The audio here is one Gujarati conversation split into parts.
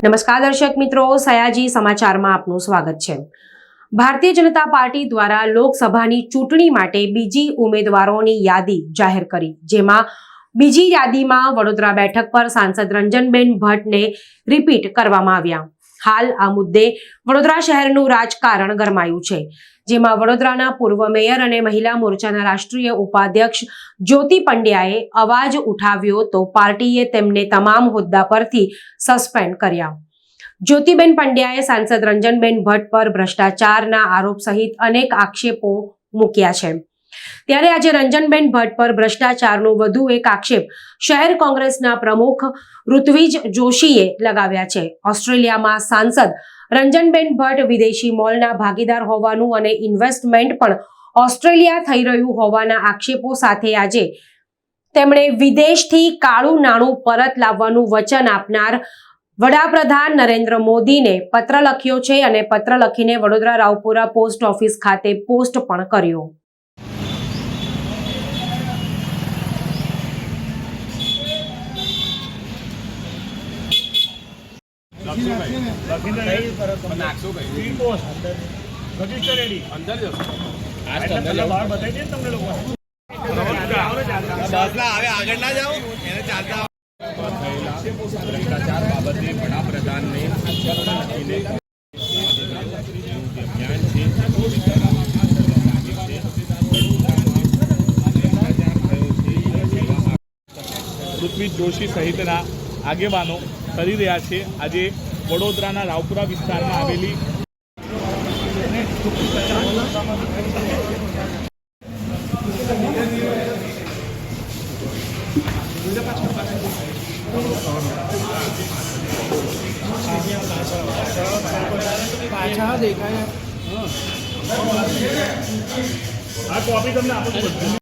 નમસ્કાર દર્શક મિત્રો, સયાજી સમાચારમાં આપનું સ્વાગત છે। ભારતીય જનતા પાર્ટી દ્વારા લોકસભાની ચૂંટણી માટે બીજી ઉમેદવારોની યાદી જાહેર કરી, જેમાં બીજી યાદીમાં વડોદરા બેઠક પર સાંસદ રંજનબેન ભટ્ટને રિપીટ કરવામાં આવ્યા। હાલ આ મુદ્દે વડોદરા શહેરનું રાજકારણ ગરમાયું છે, જેમાં વડોદરાના પૂર્વ મેયર અને મહિલા મોરચાના રાષ્ટ્રીય ઉપાધ્યક્ષ જ્યોતિ પંડ્યાએ અવાજ ઉઠાવ્યો તો પાર્ટીએ તેમને તમામ હોદ્દા પરથી સસ્પેન્ડ કર્યા। જ્યોતિબેન પંડ્યાએ સાંસદ રંજનબેન ભટ્ટ પર ભ્રષ્ટાચારના આરોપ સહિત અનેક આક્ષેપો મૂક્યા છે, ત્યારે આજે રંજનબેન ભટ્ટ પર ભ્રષ્ટાચારનો વધુ એક આક્ષેપ શહેર કોંગ્રેસના પ્રમુખ ઋત્વિજ જોશીએ લગાવ્યા છે। ઓસ્ટ્રેલિયામાં સાંસદ રંજનબેન ભટ્ટ વિદેશી મોલના ભાગીદાર હોવાનું અને ઇન્વેસ્ટમેન્ટ પણ ઓસ્ટ્રેલિયા થઈ રહ્યું હોવાના આક્ષેપો સાથે આજે તેમણે વિદેશથી કાળું નાણું પરત લાવવાનું વચન આપનાર વડાપ્રધાન નરેન્દ્ર મોદીને પત્ર લખ્યો છે અને પત્ર લખીને વડોદરા રાવપુરા પોસ્ટ ઓફિસ ખાતે પોસ્ટ પણ કર્યો। ભ્રષ્ટાચાર બાબતે વડાપ્રધાનને પત્ર લખીને ઋત્વિજ જોશી સહિતના આગેવાનો કરી રહ્યા છે। આજે વડોદરાના રાવપુરા વિસ્તારમાં આવેલી પાછા દેખાય આ કોપી તમને આપું છું।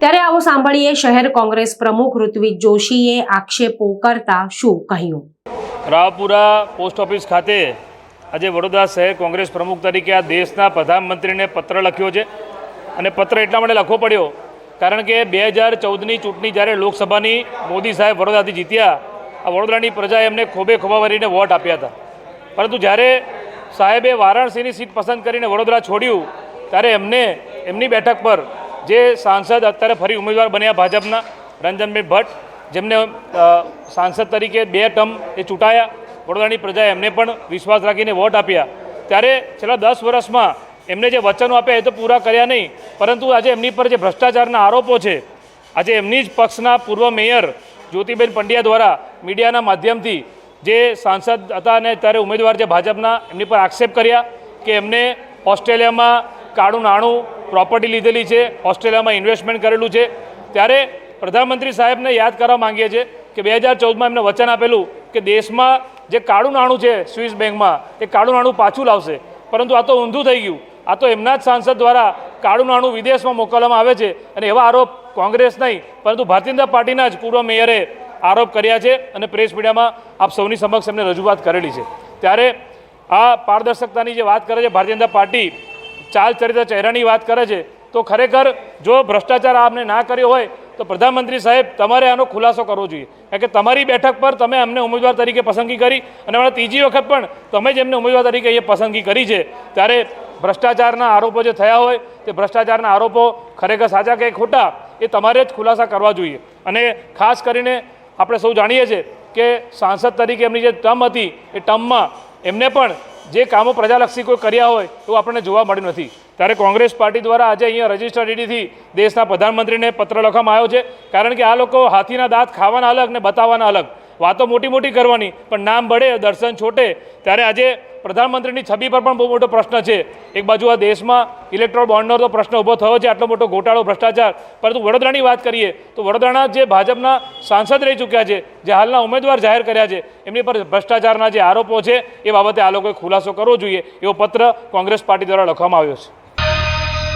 ત્યારે આવો સાંભળીએ શહેર કોંગ્રેસ પ્રમુખ ઋત્વિજ જોશીએ આક્ષેપો કરતા શું કહ્યું। રાવપુરા પોસ્ટ ઓફિસ ખાતે આજે વડોદરા શહેર કોંગ્રેસ પ્રમુખ તરીકે આ દેશના પ્રધાનમંત્રીને પત્ર લખ્યો છે અને પત્ર એટલા માટે લખવો પડ્યો કારણ કે 2014ની ચૂંટણી જ્યારે લોકસભાની મોદી સાહેબ વડોદરાથી જીત્યા, આ વડોદરાની પ્રજાએ એમને ખોબે ખોબા ભરીને વોટ આપ્યા હતા, પરંતુ જ્યારે સાહેબે વારાણસીની સીટ પસંદ કરીને વડોદરા છોડ્યું ત્યારે એમને એમની બેઠક પર જે સાંસદ અત્યારે ફરી ઉમેદવાર બન્યા ભાજપના રંજનબેન ભટ્ટ, જેમને સાંસદ તરીકે 2 ટર્મ એ ચૂંટાયા, વડોદરાની પ્રજાએ એમને પણ વિશ્વાસ રાખીને વોટ આપ્યા, ત્યારે છેલ્લા 10 વર્ષમાં એમને જે વચનો આપ્યા એ તો પૂરા કર્યા નહીં, પરંતુ આજે એમની પર જે ભ્રષ્ટાચારના આરોપો છે, આજે એમની જ પક્ષના પૂર્વ મેયર જ્યોતિબેન પંડ્યા દ્વારા મીડિયાના માધ્યમથી જે સાંસદ હતા અને ત્યારે ઉમેદવાર છે ભાજપના, એમની પર આક્ષેપ કર્યા કે એમને ઓસ્ટ્રેલિયામાં કાળું નાણું પ્રોપર્ટી લીધેલી છે, ઓસ્ટ્રેલિયામાં ઇન્વેસ્ટમેન્ટ કરેલું છે। ત્યારે પ્રધાનમંત્રી સાહેબને યાદ કરવા માંગીએ છીએ કે 2014માં એમને વચન આપેલું કે દેશમાં જે કાળું નાણું છે સ્વિસ બેંકમાં, એ કાળું નાણું પાછું લાવશે, પરંતુ આ તો ઊંધું થઈ ગયું। આ તો એમના જ સાંસદ દ્વારા કાળું નાણું વિદેશમાં મોકલવામાં આવે છે અને એવા આરોપ કોંગ્રેસ નહીં પરંતુ ભારતીય જનતા પાર્ટીના જ પૂર્વ મેયરે આરોપ કર્યા છે અને પ્રેસ મીડિયામાં આપ સૌની સમક્ષ એમને રજૂઆત કરેલી છે। ત્યારે આ પારદર્શકતાની જે વાત કરે છે ભારતીય જનતા પાર્ટી, ચાલ ચરિત્ર ચહેરાની વાત કરે છે, તો ખરેખર જો ભ્રષ્ટાચાર આપને ના કર્યો હોય તો પ્રધાનમંત્રી સાહેબ તમારે આનો ખુલાસો કરવો જોઈએ, કારણ કે તમારી બેઠક પર તમે અમને ઉમેદવાર તરીકે પસંદગી કરી અને હમણાં ત્રીજી વખત પણ તમે જ એમને ઉમેદવાર તરીકે એ પસંદગી કરી છે। ત્યારે ભ્રષ્ટાચારના આરોપો જે થયા હોય તે ભ્રષ્ટાચારના આરોપો ખરેખર સાચા કે ખોટા એ તમારે જ ખુલાસા કરવા જોઈએ। અને ખાસ કરીને આપણે સૌ જાણીએ છીએ કે સાંસદ તરીકે એમની જે ટર્મ હતી એ ટર્મમાં એમને પણ જે કામો પ્રજાલક્ષી કોઈ કર્યા હોય એવું આપણને જોવા મળ્યું નથી. ત્યારે કોંગ્રેસ પાર્ટી દ્વારા આજે અહીંયા રજિસ્ટર ડીડીથી દેશના પ્રધાનમંત્રીને પત્ર લખવામાં આવ્યો છે, કારણ કે આ લોકો હાથીના દાંત ખાવાના અલગ ને બતાવવાના અલગ, વાતો મોટી મોટી કરવાની પણ નામ બળે દર્શન છોટે. ત્યારે આજે પ્રધાનમંત્રીની છબી પર પણ બહુ મોટો પ્રશ્ન છે. એક બાજુ આ દેશમાં ઇલેક્ટ્રોલ બોન્ડનો તો પ્રશ્ન ઊભો થયો છે, આટલો મોટો ગોટાળો ભ્રષ્ટાચાર, પરંતુ વડોદરાની વાત કરીએ તો વડોદરાના જે ભાજપના સાંસદ રહી ચૂક્યા છે, જે હાલના ઉમેદવાર જાહેર કર્યા છે, એમની પર ભ્રષ્ટાચારના જે આરોપો છે એ બાબતે આ લોકોએ ખુલાસો કરવો જોઈએ એવો પત્ર કોંગ્રેસ પાર્ટી દ્વારા લખવામાં આવ્યો છે.